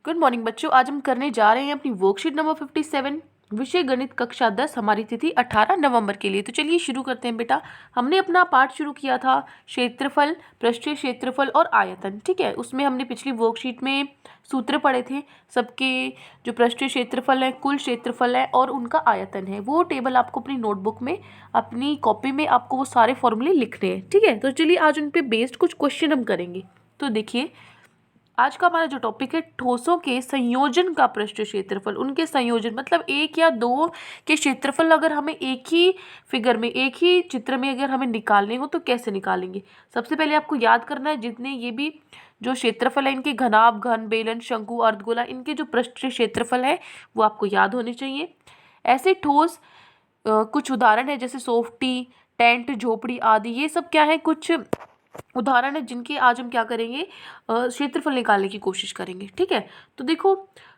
Good morning बच्चों। आज हम करने जा रहे हैं अपनी वर्कशीट नंबर 57, विषय गणित कक्षा 10। हमारी तिथि 18 नवंबर के लिए। तो चलिए शुरू करते हैं बेटा। हमने अपना पाठ शुरू किया था क्षेत्रफल, पृष्ठीय क्षेत्रफल और आयतन। ठीक है, उसमें हमने पिछली वर्कशीट में सूत्र पढ़े थे सबके। जो पृष्ठीय क्षेत्रफल है, कुल क्षेत्रफल है और उनका आयतन है, वो टेबल आपको अपनी नोटबुक में, अपनी कॉपी में आपको वो सारे फॉर्मूले लिखने हैं। ठीक है, तो चलिए आज उन पे बेस्ड कुछ क्वेश्चन हम करेंगे। तो देखिए, आज का हमारा जो टॉपिक है, ठोसों के संयोजन का पृष्ठीय क्षेत्रफल। उनके संयोजन मतलब एक या दो के क्षेत्रफल अगर हमें एक ही फिगर में, एक ही चित्र में अगर हमें निकालने हो तो कैसे निकालेंगे। सबसे पहले आपको याद करना है जितने ये भी जो क्षेत्रफल है, इनके घनाभ, घन, बेलन, शंकु, अर्धगोला, इनके जो पृष्ठीय क्षेत्रफल है वो आपको याद होने चाहिए। ऐसे ठोस कुछ उदाहरण है जैसे सोफ्टी, टेंट, झोपड़ी आदि। ये सब क्या है, कुछ उदाहरण है जिनके आज हम क्या करेंगे, क्षेत्रफल निकालने की कोशिश करेंगे। ठीक है, तो देखो,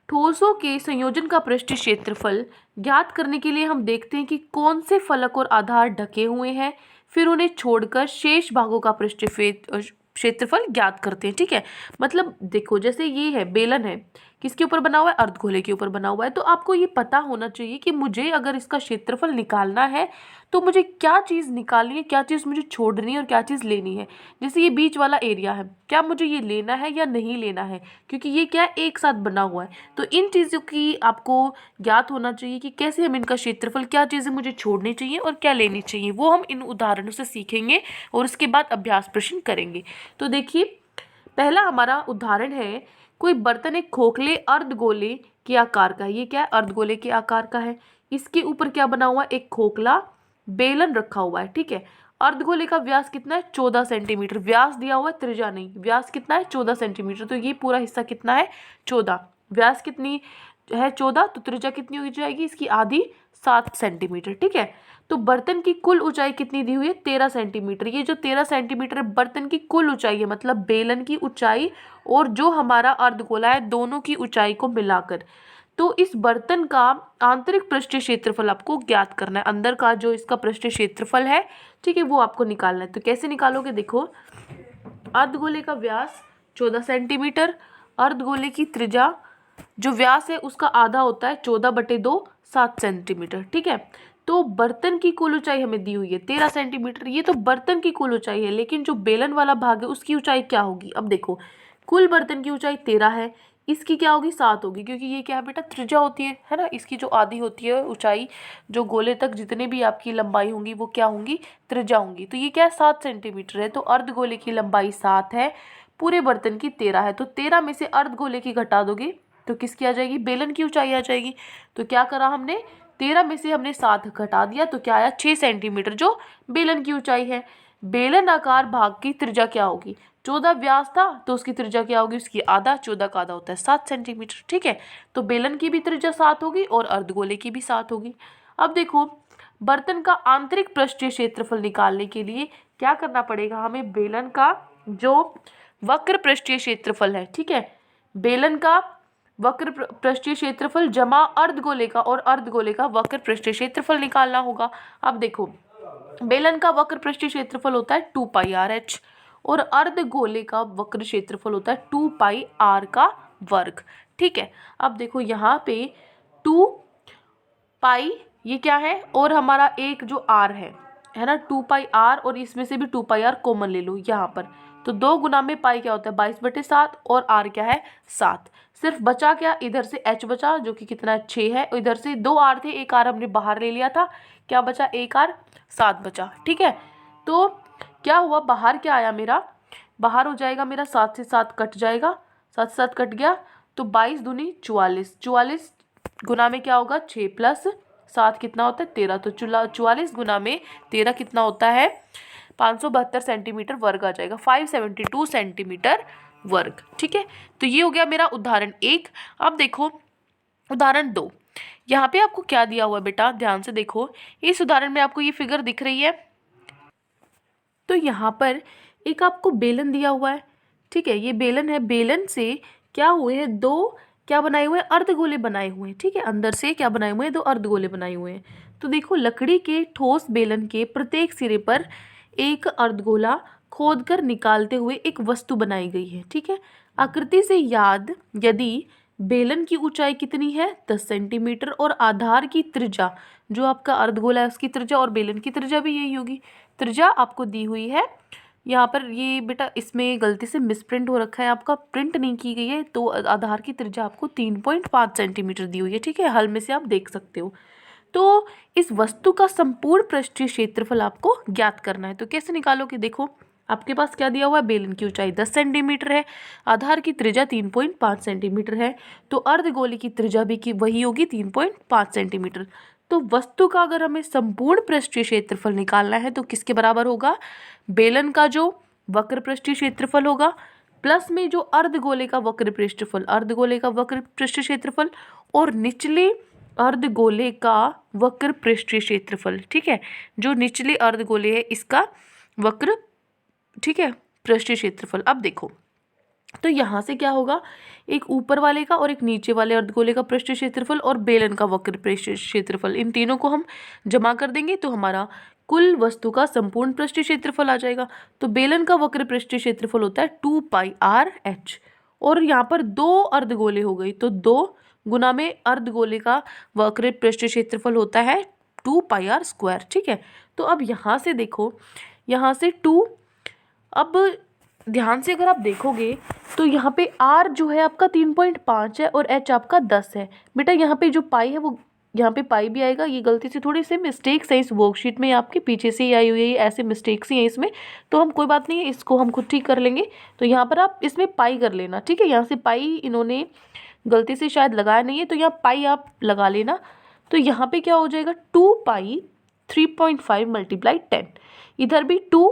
ठोसों के संयोजन का पृष्ठीय क्षेत्रफल ज्ञात करने के लिए हम देखते हैं कि कौन से फलक और आधार ढके हुए हैं, फिर उन्हें छोड़कर शेष भागों का पृष्ठीय क्षेत्रफल ज्ञात करते हैं। ठीक है, मतलब देखो, जैसे ये है बेलन है, किसके ऊपर बना हुआ है, अर्धगोले के ऊपर बना हुआ है। तो आपको ये पता होना चाहिए कि मुझे अगर इसका क्षेत्रफल निकालना है तो मुझे क्या चीज़ निकालनी है, क्या चीज़ मुझे छोड़नी है और क्या चीज़ लेनी है। जैसे ये बीच वाला एरिया है, क्या मुझे ये लेना है या नहीं लेना है, क्योंकि ये क्या है, एक साथ बना हुआ है। तो इन चीज़ों की आपको ज्ञात होना चाहिए कि कैसे हम इनका क्षेत्रफल, क्या चीज़ें मुझे छोड़नी चाहिए और क्या लेनी चाहिए, वो हम इन उदाहरणों से सीखेंगे और उसके बाद अभ्यास प्रश्न करेंगे। तो देखिए, पहला हमारा उदाहरण है, कोई बर्तन एक खोखले अर्धगोले के आकार का है। ये क्या है, अर्धगोले के आकार का है। इसके ऊपर क्या बना हुआ है, एक खोखला बेलन रखा हुआ है। ठीक है, अर्धगोले का व्यास कितना है, 14 सेंटीमीटर। व्यास दिया हुआ है, त्रिज्या नहीं। व्यास कितना है, 14 सेंटीमीटर। तो ये पूरा हिस्सा कितना है, 14। व्यास कितनी है, 14, तो त्रिज्या कितनी हो जाएगी इसकी, आधी, 7 सेंटीमीटर। ठीक है, तो बर्तन की कुल ऊंचाई कितनी दी हुई है, 13 सेंटीमीटर। ये जो 13 सेंटीमीटर बर्तन की कुल ऊंचाई है, मतलब बेलन की ऊंचाई और जो हमारा अर्धगोला है, दोनों की ऊंचाई को मिलाकर। तो इस बर्तन का आंतरिक पृष्ठीय क्षेत्रफल आपको ज्ञात करना है। अंदर का जो इसका पृष्ठीय क्षेत्रफल है, ठीक है, वो आपको निकालना है। तो कैसे निकालोगे, देखो, अर्धगोले का व्यास 14 सेंटीमीटर, अर्धगोले की त्रिज्या जो व्यास है उसका आधा होता है 14/2, 7 सेंटीमीटर। ठीक है, तो बर्तन की कुल ऊंचाई हमें दी हुई है 13 सेंटीमीटर। ये तो बर्तन की कुल ऊंचाई है, लेकिन जो बेलन वाला भाग है उसकी ऊंचाई क्या होगी। अब देखो, कुल बर्तन की ऊंचाई 13 है, इसकी क्या होगी, 7 होगी, क्योंकि ये क्या है बेटा, त्रिज्या होती है ना। इसकी जो आधी होती है ऊंचाई, जो गोले तक जितने भी आपकी लंबाई होंगी वो क्या होंगी, त्रिज्या होंगी। तो ये क्या है, 7 सेंटीमीटर है। तो अर्धगोले की लंबाई 7 है, पूरे बर्तन की 13 है। तो 13 में से अर्धगोले की घटा दोगे तो किसकी आ जाएगी, बेलन की ऊंचाई आ जाएगी। तो क्या करा हमने, 13 में से हमने 7 घटा दिया, तो क्या आया, 6 सेंटीमीटर, जो बेलन की ऊंचाई है। बेलन आकार भाग की त्रिज्या क्या होगी, 14 व्यास था तो उसकी त्रिज्या क्या होगी, उसकी आधा, 14 का आधा होता है 7 सेंटीमीटर। ठीक है, तो बेलन की भी त्रिज्या 7 होगी और अर्धगोले की भी 7 होगी। अब देखो, बर्तन का आंतरिक पृष्ठीय क्षेत्रफल निकालने के लिए क्या करना पड़ेगा हमें, बेलन का जो वक्र पृष्ठीय क्षेत्रफल है, ठीक है, बेलन का वक्र पृष्ठीय क्षेत्रफल जमा अर्धगोले का और अर्धगोले का वक्र पृष्ठीय क्षेत्रफल निकालना होगा। अब देखो, बेलन का वक्र पृष्ठीय क्षेत्रफल होता है 2πr/h और अर्धगोले का वक्र क्षेत्रफल होता है 2πr का वर्ग। ठीक है, अब देखो यहाँ पे 2π ये क्या है, और हमारा एक जो r है ना, 2πr, और इसमें से भी 2πr कॉमन ले लो यहाँ पर। तो 2 गुना में पाई क्या होता है, 22/7, और r क्या है, 7। सिर्फ बचा क्या, इधर से h बचा जो कि कितना है, 6 है। इधर से 2 r थे, एक r हमने बाहर ले लिया था, क्या बचा, एक r, 7 बचा। ठीक है, तो क्या हुआ, बाहर क्या आया मेरा, बाहर हो जाएगा मेरा 7 से 7 कट जाएगा, 7 से 7 कट गया, तो 22 दूनी 44, 44 गुना में क्या होगा, 6 + 7 कितना होता है, 13। तो 44 गुना में 13 कितना होता है, 572 सेंटीमीटर वर्ग आ जाएगा, 572 सेंटीमीटर वर्ग। ठीक है, तो ये हो गया मेरा उदाहरण 1। अब देखो उदाहरण 2, यहाँ पे आपको क्या दिया हुआ है बेटा, ध्यान से देखो। इस उदाहरण में आपको ये फिगर दिख रही है, तो यहाँ पर एक आपको बेलन दिया हुआ है। ठीक है, ये बेलन है, बेलन से क्या हुए हैं, 2 क्या बनाए हुए हैं, अर्धगोले बनाए हुए हैं। ठीक है, अंदर से क्या बनाए हुए हैं, 2 अर्धगोले बनाए हुए हैं। तो देखो, लकड़ी के ठोस बेलन के प्रत्येक सिरे पर एक अर्धगोला खोदकर निकालते हुए एक वस्तु बनाई गई है। ठीक है, आकृति से याद यदि बेलन की ऊंचाई कितनी है 10 सेंटीमीटर और आधार की त्रिज्या जो आपका अर्धगोला है उसकी त्रिज्या और बेलन की त्रिज्या भी यही होगी। त्रिज्या आपको दी हुई है यहाँ पर, ये बेटा इसमें गलती से मिसप्रिंट हो रखा है, आपका प्रिंट नहीं की गई है, तो आधार की त्रिज्या आपको 3.5 सेंटीमीटर दी हुई है। ठीक है, हल में से आप देख सकते हो। तो इस वस्तु का संपूर्ण पृष्ठीय क्षेत्रफल आपको ज्ञात करना है। तो कैसे निकालोगे, देखो आपके पास क्या दिया हुआ है, बेलन की ऊंचाई 10 सेंटीमीटर है, आधार की त्रिज्या 3.5 सेंटीमीटर है, तो अर्धगोले की त्रिज्या भी की वही होगी 3.5 सेंटीमीटर। तो वस्तु का अगर हमें संपूर्ण पृष्ठीय क्षेत्रफल निकालना है तो किसके बराबर होगा, बेलन का जो वक्र पृष्ठीय क्षेत्रफल होगा प्लस में जो अर्धगोले का वक्र पृष्ठफल, अर्धगोले का वक्र पृष्ठीय क्षेत्रफल और निचले अर्धगोले का वक्र पृष्ठीय क्षेत्रफल। ठीक है, जो निचले अर्धगोले है इसका वक्र, ठीक है, पृष्ठीय क्षेत्रफल। अब देखो तो यहाँ से क्या होगा, एक ऊपर वाले का और एक नीचे वाले अर्धगोले का पृष्ठीय क्षेत्रफल और बेलन का वक्र पृष्ठीय क्षेत्रफल, इन तीनों को हम जमा कर देंगे तो हमारा कुल वस्तु का संपूर्ण पृष्ठीय क्षेत्रफल आ जाएगा। तो बेलन का वक्र पृष्ठीय क्षेत्रफल होता है 2πr/h और यहाँ पर दो अर्धगोले हो गई तो 2 गुना में अर्धगोले का वक्र पृष्ठीय क्षेत्रफल होता है 2πr²। ठीक है, तो अब यहाँ से देखो, यहाँ से 2, अब ध्यान से अगर आप देखोगे तो यहाँ पे r जो है आपका 3.5 है और h आपका 10 है। बेटा यहाँ पे जो पाई है वो यहाँ पे पाई भी आएगा, ये गलती से थोड़ी सी मिस्टेक्स है इस वर्कशीट में, आपके पीछे से ही आई हुई है, ऐसे मिस्टेक्स ही है इसमें, तो हम कोई बात नहीं है, इसको हम खुद ठीक कर लेंगे। तो यहाँ पर आप इसमें पाई कर लेना। ठीक है, यहाँ से पाई इन्होंने गलती से शायद लगाया नहीं है, तो यहाँ पाई आप लगा लेना। तो यहाँ पे क्या हो जाएगा 2π 3.5 × 10, इधर भी 2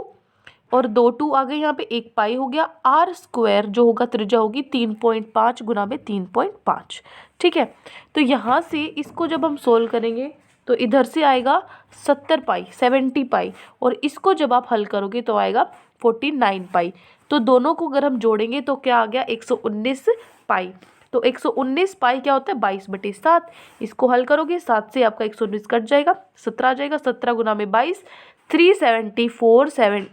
और 2 2 आ गए, यहाँ पे एक पाई हो गया, r² जो होगा त्रिज्या होगी 3.5 गुना में 3.5। ठीक है, तो यहाँ से इसको जब हम सोल्व करेंगे तो इधर से आएगा 70π और इसको जब आप हल करोगे तो आएगा 49π। तो दोनों को अगर हम जोड़ेंगे तो क्या आ गया 119π। तो 119π क्या होता है 22/7, इसको हल करोगे 7 से आपका 119 कट जाएगा, 17 आ जाएगा, 17 गुना में 22, 374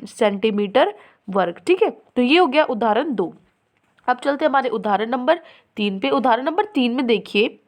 सेंटीमीटर वर्ग। ठीक है, तो ये हो गया उदाहरण 2। अब चलते हमारे उदाहरण नंबर 3 पे। उदाहरण नंबर 3 में देखिए,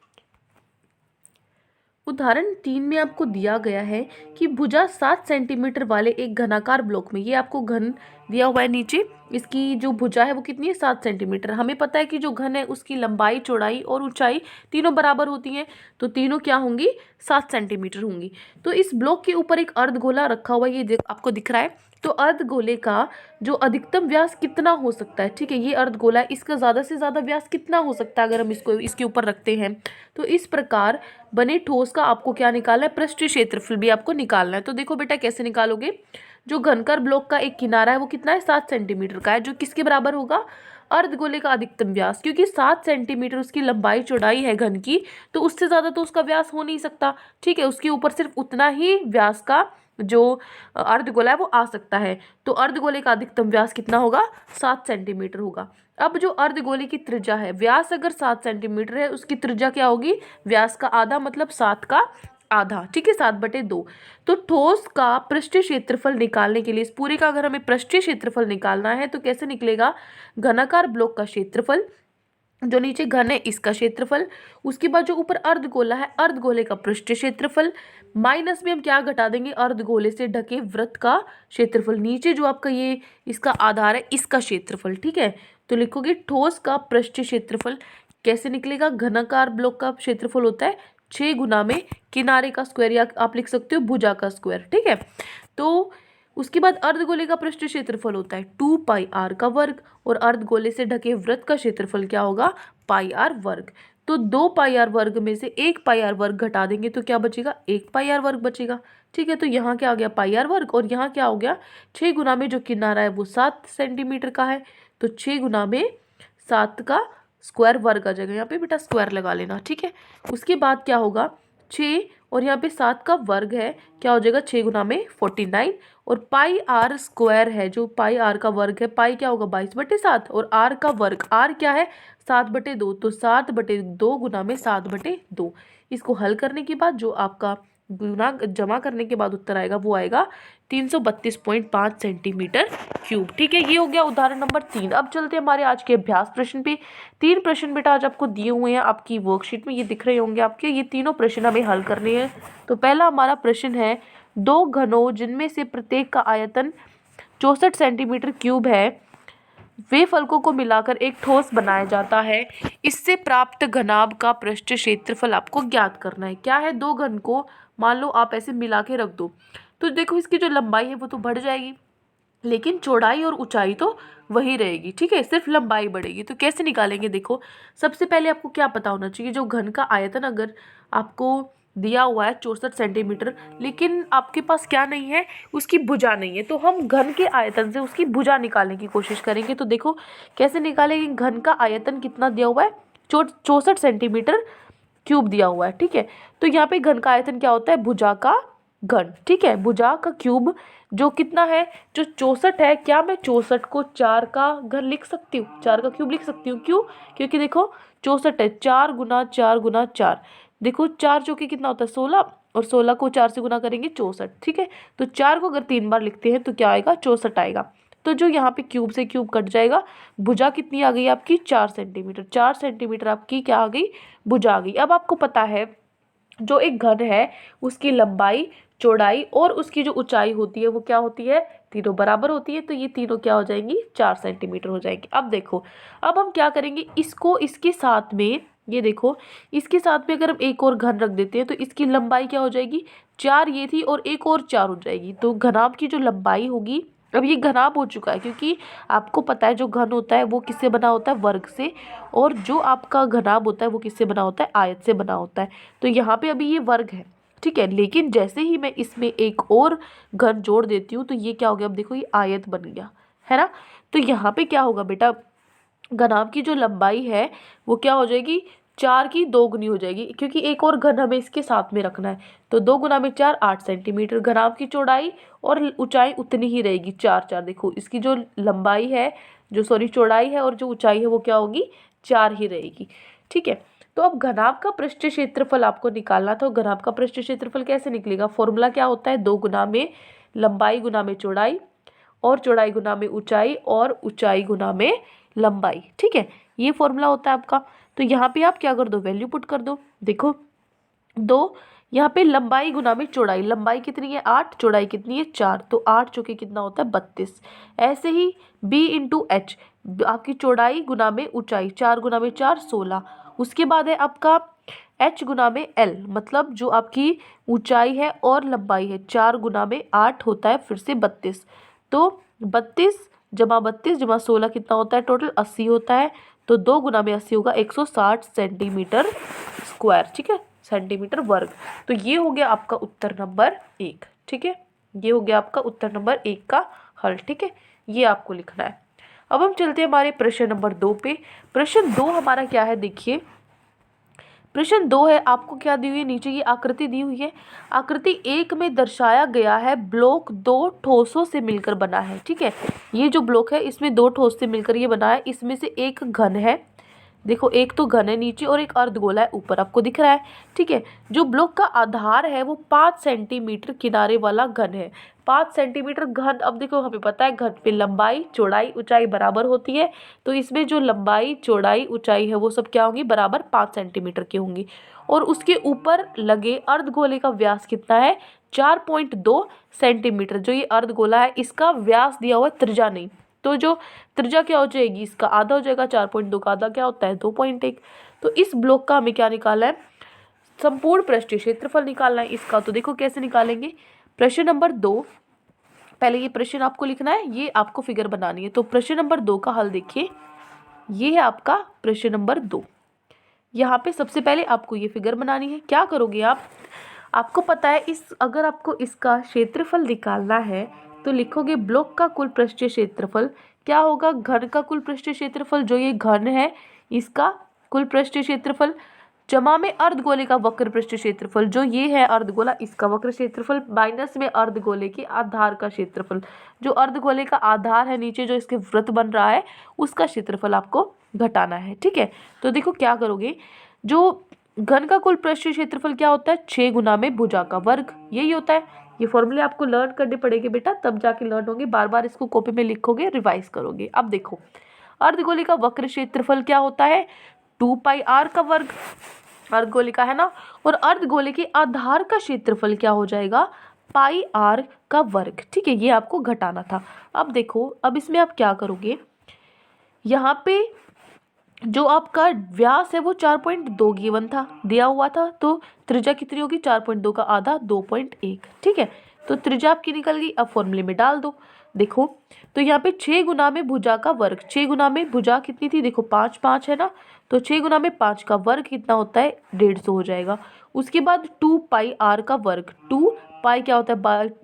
उदाहरण 3 में आपको दिया गया है कि भुजा 7 सेंटीमीटर वाले एक घनाकार ब्लॉक में, ये आपको घन दिया हुआ है नीचे, इसकी जो भुजा है वो कितनी है 7 सेंटीमीटर। हमें पता है कि जो घन है उसकी लंबाई, चौड़ाई और ऊंचाई तीनों बराबर होती हैं, तो तीनों क्या होंगी 7 सेंटीमीटर होंगी। तो इस ब्लॉक के ऊपर एक अर्धगोला रखा हुआ है, ये आपको दिख रहा है। तो अर्धगोले का जो अधिकतम व्यास कितना हो सकता है, ठीक है, ये अर्धगोला है, इसका ज़्यादा से ज़्यादा व्यास कितना हो सकता है अगर हम इसको इसके ऊपर रखते हैं। तो इस प्रकार बने ठोस का आपको क्या निकालना है, पृष्ठीय क्षेत्रफल भी आपको निकालना है। तो देखो बेटा कैसे निकालोगे, जो घनकर ब्लॉक का एक किनारा है वो कितना है 7 सेंटीमीटर का है, जो किसके बराबर होगा अर्धगोले का अधिकतम व्यास, क्योंकि 7 सेंटीमीटर उसकी लंबाई चौड़ाई है घन की, तो उससे ज़्यादा तो उसका व्यास हो नहीं सकता। ठीक है, उसके ऊपर सिर्फ उतना ही व्यास का जो अर्धगोला है वो आ सकता है। तो अर्धगोले का अधिकतम व्यास कितना होगा 7 सेंटीमीटर होगा। अब जो अर्धगोले की त्रिज्या है, व्यास अगर 7 सेंटीमीटर है उसकी त्रिज्या क्या होगी, व्यास का आधा मतलब 7 का आधा। ठीक है, 7/2। तो ठोस का पृष्ठीय क्षेत्रफल निकालने के लिए, इस पूरे का अगर हमें पृष्ठीय क्षेत्रफल निकालना है तो कैसे निकलेगा, घनाकार ब्लॉक का क्षेत्रफल, जो नीचे घन है इसका क्षेत्रफल, उसके बाद जो ऊपर अर्धगोला है अर्धगोले का पृष्ठीय क्षेत्रफल, माइनस में हम क्या घटा देंगे, अर्धगोले से ढके वृत्त का क्षेत्रफल, नीचे जो आपका ये इसका आधार है इसका क्षेत्रफल। ठीक है, तो लिखोगे ठोस का पृष्ठीय क्षेत्रफल कैसे निकलेगा, घनाकार ब्लॉक का क्षेत्रफल होता है 6 गुना में किनारे का स्क्वायर, या आप लिख सकते हो भुजा का स्क्वायर। ठीक है, तो उसके बाद अर्धगोले का पृष्ठीय क्षेत्रफल होता है 2πr का वर्ग और अर्धगोले से ढके वृत्त का क्षेत्रफल क्या होगा πr वर्ग। तो 2πr वर्ग में से 1πr वर्ग घटा देंगे तो क्या बचेगा 1πr वर्ग बचेगा। ठीक है, तो यहाँ क्या आ गया πr वर्ग और यहाँ क्या हो गया 6 गुना में जो किनारा है वो 7 सेंटीमीटर का है, तो 6 गुना में 7 का स्क्वायर वर्ग आ जाएगा, यहाँ पे बेटा स्क्वायर लगा लेना। ठीक है, उसके बाद क्या होगा 6 और यहाँ पे 7 का वर्ग है, क्या हो जाएगा 6 गुना में 49 और πr² है, जो πr का वर्ग है, पाई क्या होगा 22/7 और r का वर्ग, r क्या है 7/2, तो 7/2 गुना में 7/2। इसको हल करने के बाद जो आपका गुना जमा करने के बाद उत्तर आएगा वो आएगा 332.5 सेंटीमीटर क्यूब। ठीक है, ये हो गया उदाहरण नंबर 3। अब चलते हैं हमारे आज के अभ्यास प्रश्न पे। 3 प्रश्न बेटा आज आपको दिए हुए हैं आपकी वर्कशीट में, ये दिख रहे होंगे आपके। ये तीनों प्रश्न हमें हल करने हैं। तो पहला हमारा प्रश्न है, 2 घनों जिनमें से प्रत्येक का आयतन 64 सेंटीमीटर क्यूब है, वे फलकों को मिलाकर एक ठोस बनाया जाता है। इससे प्राप्त घनाभ का पृष्ठ क्षेत्रफल आपको ज्ञात करना है। क्या है, 2 घन को मान लो आप ऐसे मिला के रख दो, तो देखो इसकी जो लंबाई है वो तो बढ़ जाएगी, लेकिन चौड़ाई और ऊंचाई तो वही रहेगी। ठीक है, सिर्फ लंबाई बढ़ेगी। तो कैसे निकालेंगे, देखो सबसे पहले आपको क्या पता होना चाहिए, जो घन का आयतन अगर आपको दिया हुआ है 64 सेंटीमीटर, लेकिन आपके पास क्या नहीं है, उसकी भुजा नहीं है, तो हम घन के आयतन से उसकी भुजा निकालने की कोशिश करेंगे। तो देखो कैसे निकालेंगे, घन का आयतन कितना दिया हुआ है, 64 सेंटीमीटर क्यूब दिया हुआ है। ठीक है, तो यहाँ पे घन का आयतन क्या होता है, भुजा का घन। ठीक है, भुजा का क्यूब जो कितना है, जो 64 है। क्या मैं 64 को 4 का घन लिख सकती हूँ, 4 का क्यूब लिख सकती हूँ? क्यों? क्योंकि देखो 64 है, 4 गुना 4 गुना 4, देखो 4 जो कि कितना होता है 16, और 16 को 4 से गुना करेंगे 64। ठीक है, तो 4 को अगर 3 बार लिखते हैं तो क्या आएगा, 64 आएगा। तो जो यहाँ पे क्यूब से क्यूब कट जाएगा, भुजा कितनी आ गई आपकी, 4 सेंटीमीटर। 4 सेंटीमीटर आपकी क्या आ गई, भुजा आ गई। अब आपको पता है जो एक घन है उसकी लंबाई, चौड़ाई और उसकी जो ऊंचाई होती है वो क्या होती है, तीनों बराबर होती है। तो ये तीनों क्या हो जाएंगी, 4 सेंटीमीटर हो जाएंगी। अब देखो, अब हम क्या करेंगे, इसको इसके साथ में, ये देखो इसके साथ में अगर हम एक और घन रख देते हैं तो इसकी लंबाई क्या हो जाएगी, 4 ये थी और एक और 4 हो जाएगी। तो घनाभ की जो लंबाई होगी, अब ये घनाभ हो चुका है क्योंकि आपको पता है जो घन होता है वो किससे बना होता है, वर्ग से, और जो आपका घनाभ होता है वो किससे बना होता है, आयत से बना होता है। तो यहाँ पे अभी ये वर्ग है। ठीक है, लेकिन जैसे ही मैं इसमें एक और घन जोड़ देती हूँ तो ये क्या हो गया, अब देखो ये आयत बन गया है ना। तो यहाँ पे क्या होगा बेटा, घनाभ की जो लंबाई है वो क्या हो जाएगी, 4 की 2 गुनी हो जाएगी, क्योंकि एक और घन हमें इसके साथ में रखना है। तो 2 गुना में 4, 8 सेंटीमीटर। घनाभ की चौड़ाई और ऊंचाई उतनी ही रहेगी, 4 4। देखो इसकी जो लंबाई है, जो सॉरी चौड़ाई है और जो ऊंचाई है वो क्या होगी, 4 ही रहेगी। ठीक है, तो अब घनाभ का पृष्ठ क्षेत्रफल आपको निकालना था। घनाभ का पृष्ठ क्षेत्रफल कैसे निकलेगा, फॉर्मूला क्या होता है, 2 गुना में लंबाई गुना में चौड़ाई, और चौड़ाई गुना में ऊंचाई, और ऊंचाई गुना में लंबाई। ठीक है, ये फॉर्मूला होता है आपका। तो यहाँ पे आप क्या कर दो, वैल्यू पुट कर दो। देखो 2, यहाँ पे लंबाई गुना में चौड़ाई, लंबाई कितनी है 8, चौड़ाई कितनी है 4, तो 8 चौके कितना होता है 32। ऐसे ही b इंटू एच, आपकी चौड़ाई गुना में ऊंचाई, 4 गुना में 4 16। उसके बाद है आपका h गुना में l, मतलब जो आपकी ऊंचाई है और लंबाई है, 4 गुना में 8 होता है फिर से 32। तो 32 जमा 32 जमा 16 कितना होता है, टोटल 80 होता है। तो 2 गुना में 80 होगा 160 सेंटीमीटर स्क्वायर। ठीक है, सेंटीमीटर वर्ग। तो ये हो गया आपका उत्तर नंबर 1। ठीक है, ये हो गया आपका उत्तर नंबर 1 का हल। ठीक है, ये आपको लिखना है। अब हम चलते हैं हमारे प्रश्न नंबर 2 पे। प्रश्न 2 हमारा क्या है, देखिए प्रश्न 2 है, आपको क्या दी हुई है, नीचे ये आकृति दी हुई है। आकृति 1 में दर्शाया गया है ब्लॉक 2 ठोसों से मिलकर बना है। ठीक है, ये जो ब्लॉक है इसमें 2 ठोस से मिलकर ये बना है। इसमें से एक घन है, देखो एक तो घन है नीचे और एक अर्धगोला है ऊपर, आपको दिख रहा है। ठीक है, जो ब्लॉक का आधार है वो 5 सेंटीमीटर किनारे वाला घन है। 5 सेंटीमीटर घन, अब देखो हमें पता है घन पे लंबाई चौड़ाई ऊंचाई बराबर होती है, तो इसमें जो लंबाई चौड़ाई ऊंचाई है वो सब क्या होंगी, बराबर 5 सेंटीमीटर की होंगी। और उसके ऊपर लगे अर्धगोले का व्यास कितना है, 4.2 सेंटीमीटर। जो ये अर्धगोला है इसका व्यास दिया हुआ है, त्रिज्या नहीं। तो जो त्रिज्या क्या हो जाएगी, इसका आधा हो जाएगा, 4.2 का आधा क्या होता है 2.1। तो इस ब्लॉक का हमें क्या निकालना है, संपूर्ण पृष्ठीय क्षेत्रफल निकालना है इसका। तो देखो कैसे निकालेंगे, प्रश्न नंबर 2, पहले ये प्रश्न आपको लिखना है, ये आपको फिगर बनानी है। तो प्रश्न नंबर 2 का हल देखिए, ये है आपका प्रश्न नंबर 2। यहाँ पे सबसे पहले आपको ये फिगर बनानी है। क्या करोगे आप, आपको पता है अगर आपको इसका क्षेत्रफल निकालना है तो लिखोगे ब्लॉक का कुल पृष्ठीय क्षेत्रफल क्या होगा, घन का कुल पृष्ठीय क्षेत्रफल, जो ये घन है इसका कुल पृष्ठीय क्षेत्रफल, जमा में अर्धगोले का वक्र पृष्ठीय क्षेत्रफल, जो ये है अर्धगोला इसका वक्र क्षेत्रफल, माइनस में अर्धगोले के आधार का क्षेत्रफल, जो अर्धगोले का आधार है नीचे जो इसके वृत्त बन रहा है उसका क्षेत्रफल आपको घटाना है। ठीक है, तो देखो क्या करोगे, जो घन का कुल पृष्ठीय क्षेत्रफल क्या होता है, 6 गुना में भुजा का वर्ग, यही होता है। ये फॉर्मूले आपको लर्न करने पड़ेंगे बेटा, तब जाके लर्न होंगे, बार बार इसको कॉपी में लिखोगे, रिवाइज करोगे। अब देखो अर्धगोले का वक्र क्षेत्रफल क्या होता है, 2πr का वर्ग, अर्धगोले का है ना। और अर्धगोले के आधार का क्षेत्रफल क्या हो जाएगा, πr का वर्ग। ठीक है, ये आपको घटाना था। अब देखो, अब इसमें आप क्या करोगे, यहाँ पे जो आपका व्यास है वो 4.2 गिवन था, दिया हुआ था, तो त्रिज्या कितनी होगी, 4.2 का आधा 2.1। ठीक है, तो त्रिज्या आपकी निकल गई। अब फॉर्मूले में डाल दो। देखो तो यहाँ पे 6 गुना में भुजा का वर्ग, 6 गुना में भुजा कितनी थी, देखो 5 5 है ना, तो 6 गुना में 5 का वर्ग कितना होता है, 150 हो जाएगा। उसके बाद 2πr का वर्ग, 2π क्या होता है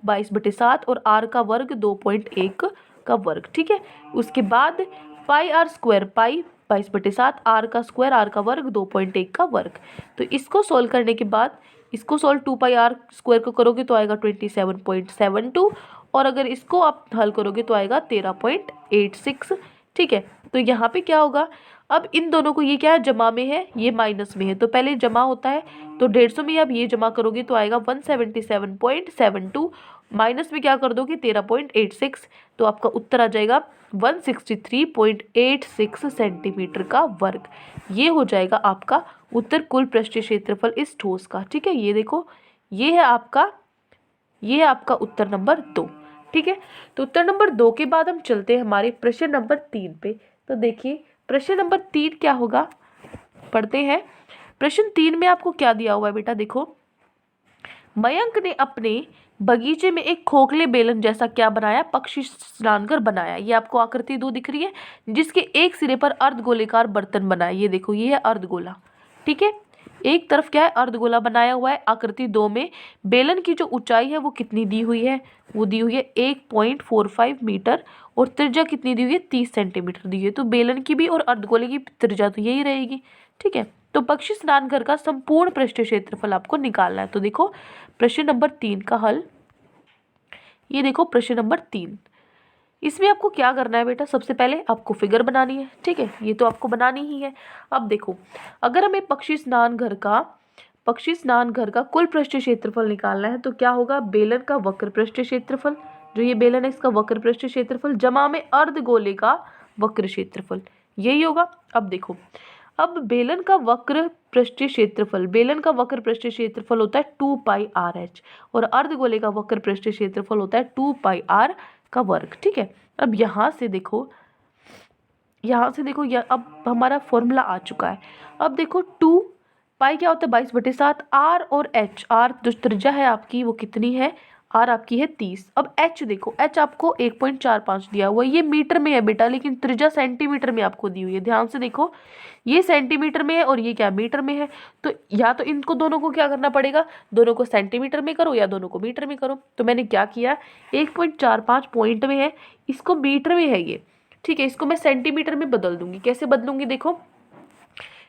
22/7 और r का वर्ग 2.1 का वर्ग। ठीक है, उसके बाद πr², पाई 22/7, r का स्क्वायर, r का वर्ग 2.1 का वर्ग। तो इसको सोल्व करने के बाद, इसको सोल्व 2πr² को करोगे तो आएगा 27.72, और अगर इसको आप हल करोगे तो आएगा 13.86। ठीक है, तो यहाँ पे क्या होगा, अब इन दोनों को, ये क्या है जमा में है, ये माइनस में है, तो पहले जमा होता है, तो 150 में अब ये जमा करोगे तो आएगा 177.72, माइनस में क्या कर दोगे 13.86, तो आपका उत्तर आ जाएगा 163.86 सेंटीमीटर का वर्ग। ये हो जाएगा आपका उत्तर कुल पृष्ठीय क्षेत्रफल इस ठोस का। ठीक है, ये देखो, ये है आपका उत्तर नंबर 2। ठीक है, तो उत्तर नंबर 2 के बाद हम चलते हैं हमारे प्रश्न नंबर 3 पे। तो देखिए प्रश्न नंबर 3 क्या होगा, पढ़ते हैं। प्रश्न 3 में आपको क्या दिया हुआ है बेटा, देखो मयंक ने अपने बगीचे में एक खोखले बेलन जैसा क्या बनाया, पक्षी स्नानघर बनाया। ये आपको आकृति 2 दिख रही है, जिसके एक सिरे पर अर्धगोलेकार बर्तन बनाया। ये देखो, ये है अर्धगोला। ठीक है, एक तरफ क्या है अर्धगोला बनाया हुआ है। आकृति 2 में बेलन की जो ऊंचाई है वो कितनी दी हुई है, वो दी हुई है 1.45 मीटर, और त्रिज्या कितनी दी हुई है 30 सेंटीमीटर दी हुई है। तो बेलन की भी और अर्धगोले की त्रिज्या तो यही रहेगी। ठीक है, तो पक्षी स्नानघर का संपूर्ण पृष्ठीय क्षेत्रफल आपको निकालना है। तो देखो प्रश्न नंबर 3 का हल, ये देखो प्रश्न नंबर 3। इसमें आपको क्या करना है बेटा, सबसे पहले आपको फिगर बनानी है। ठीक है, ये तो आपको बनानी ही है। अब देखो, अगर हमें पक्षी स्नानघर का कुल पृष्ठीय क्षेत्रफल निकालना है तो क्या होगा, बेलन का वक्र पृष्ठीय क्षेत्रफल, जो ये बेलन है इसका वक्र पृष्ठीय क्षेत्रफल, जमा में अर्धगोले का वक्र क्षेत्रफल, यही होगा। अब देखो, अब बेलन का वक्र पृष्ठीय क्षेत्रफल होता है 2πrh, और अर्धगोले का वक्र पृष्ठीय क्षेत्रफल होता है 2πr का वर्ग। ठीक है, अब यहाँ से देखो यह अब हमारा फॉर्मूला आ चुका है। अब देखो 2π क्या होता है 22/7, r और h, r जो त्रिज्या है आपकी वो कितनी है, r आपकी है 30। अब h देखो, h आपको 1.45 दिया हुआ है, ये मीटर में है बेटा, लेकिन त्रिज्या सेंटीमीटर में आपको दी हुई है। ध्यान से देखो, ये सेंटीमीटर में है और ये क्या मीटर में है, तो या तो इनको दोनों को क्या करना पड़ेगा, दोनों को सेंटीमीटर में करो या दोनों को मीटर में करो। तो मैंने क्या किया, 1.45 पॉइंट में है, इसको मीटर में है ये। ठीक है, इसको मैं सेंटीमीटर में बदल दूंगी। कैसे बदलूंगी, देखो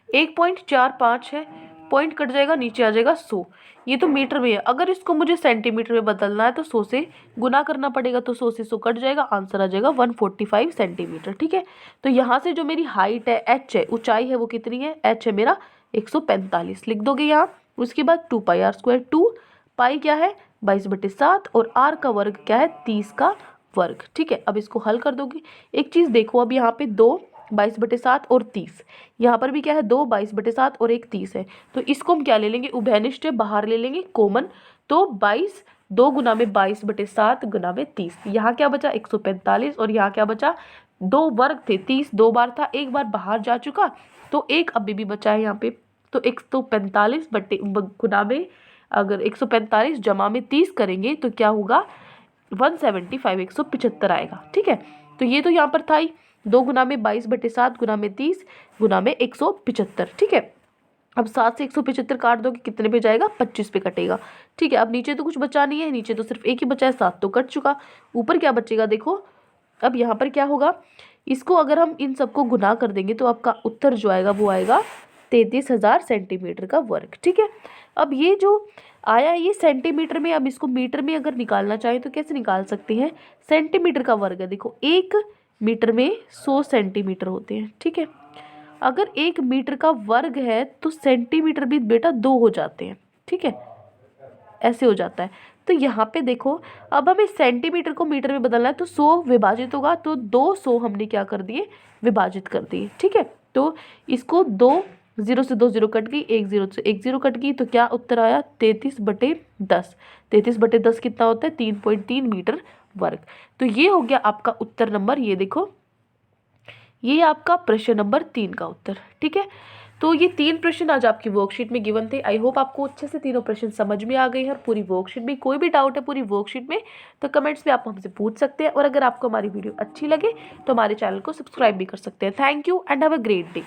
1.45 है, पॉइंट कट जाएगा, नीचे आ जाएगा 100, ये तो मीटर में है। अगर इसको मुझे सेंटीमीटर में बदलना है तो 100 से गुना करना पड़ेगा, तो 100 से 100 कट जाएगा, आंसर आ जाएगा 145 सेंटीमीटर। ठीक है, तो यहाँ से जो मेरी हाइट है, एच है, ऊंचाई है, वो कितनी है, एच है मेरा 145, लिख दोगे यहाँ। उसके बाद 2πr², 2π क्या है 22/7, और r का वर्ग क्या है 30 का वर्ग। ठीक है, अब इसको हल कर दोगे। एक चीज़ देखो, अब यहाँ पे 2 22/7 और 30, यहाँ पर भी क्या है 2 22/7 और 1 30 है, तो इसको हम क्या ले लेंगे, उभयनिष्ठ बाहर ले लेंगे कॉमन, तो 22, 2 गुना में 22/7 गुना में 30, यहाँ क्या बचा 145, और यहाँ क्या बचा 2 वर्ग थे, 30 2 बार था, एक बार बाहर जा चुका, तो एक अभी भी बचा है यहाँ पे, तो 145 गुना में, अगर 145 जमा में 30 करेंगे तो क्या होगा 175, 175 आएगा। ठीक है, तो ये तो यहाँ पर था ही, 2 गुना में 22/7 गुना में 30 गुना में 175। ठीक है, अब 7 से 175 काट दोगे कितने पे जाएगा, 25 पे कटेगा। ठीक है, अब नीचे तो कुछ बचा नहीं है, नीचे तो सिर्फ एक ही बचा है, 7 तो कट चुका, ऊपर क्या बचेगा देखो। अब यहाँ पर क्या होगा, इसको अगर हम इन सबको गुना कर देंगे तो आपका उत्तर जो आएगा वो आएगा 33,000 सेंटीमीटर का वर्ग। ठीक है, अब ये जो आया ये सेंटीमीटर में, अब इसको मीटर में अगर निकालना चाहे तो कैसे निकाल सकते हैं, सेंटीमीटर का वर्ग है, देखो 1 मीटर में 100 सेंटीमीटर होते हैं। ठीक है, अगर 1 मीटर का वर्ग है तो सेंटीमीटर भी बेटा 2 हो जाते हैं, ठीक है, ऐसे हो जाता है। तो यहाँ पे देखो, अब हमें सेंटीमीटर को मीटर में बदलना है, तो 100 विभाजित होगा, तो 200 हमने क्या कर दिए, विभाजित कर दिए, ठीक है। तो इसको 2 0 से 2 0 कट गई, 1 0 से 1 0 कट गई, तो क्या उत्तर आया 33/10। 33/10 कितना होता है, 3.3 मीटर वर्ग। तो ये हो गया आपका उत्तर नंबर, ये देखो, ये आपका प्रश्न नंबर 3 का उत्तर, ठीक है। तो ये 3 प्रश्न आज आपकी वर्कशीट में गिवन थे। आई होप आपको अच्छे से तीनों प्रश्न समझ में आ गए हैं। और पूरी वर्कशीट में कोई भी डाउट है पूरी वर्कशीट में, तो कमेंट्स में आप हमसे पूछ सकते हैं। और अगर आपको हमारी वीडियो अच्छी लगे तो हमारे चैनल को सब्सक्राइब भी कर सकते हैं। Thank you and have a great day.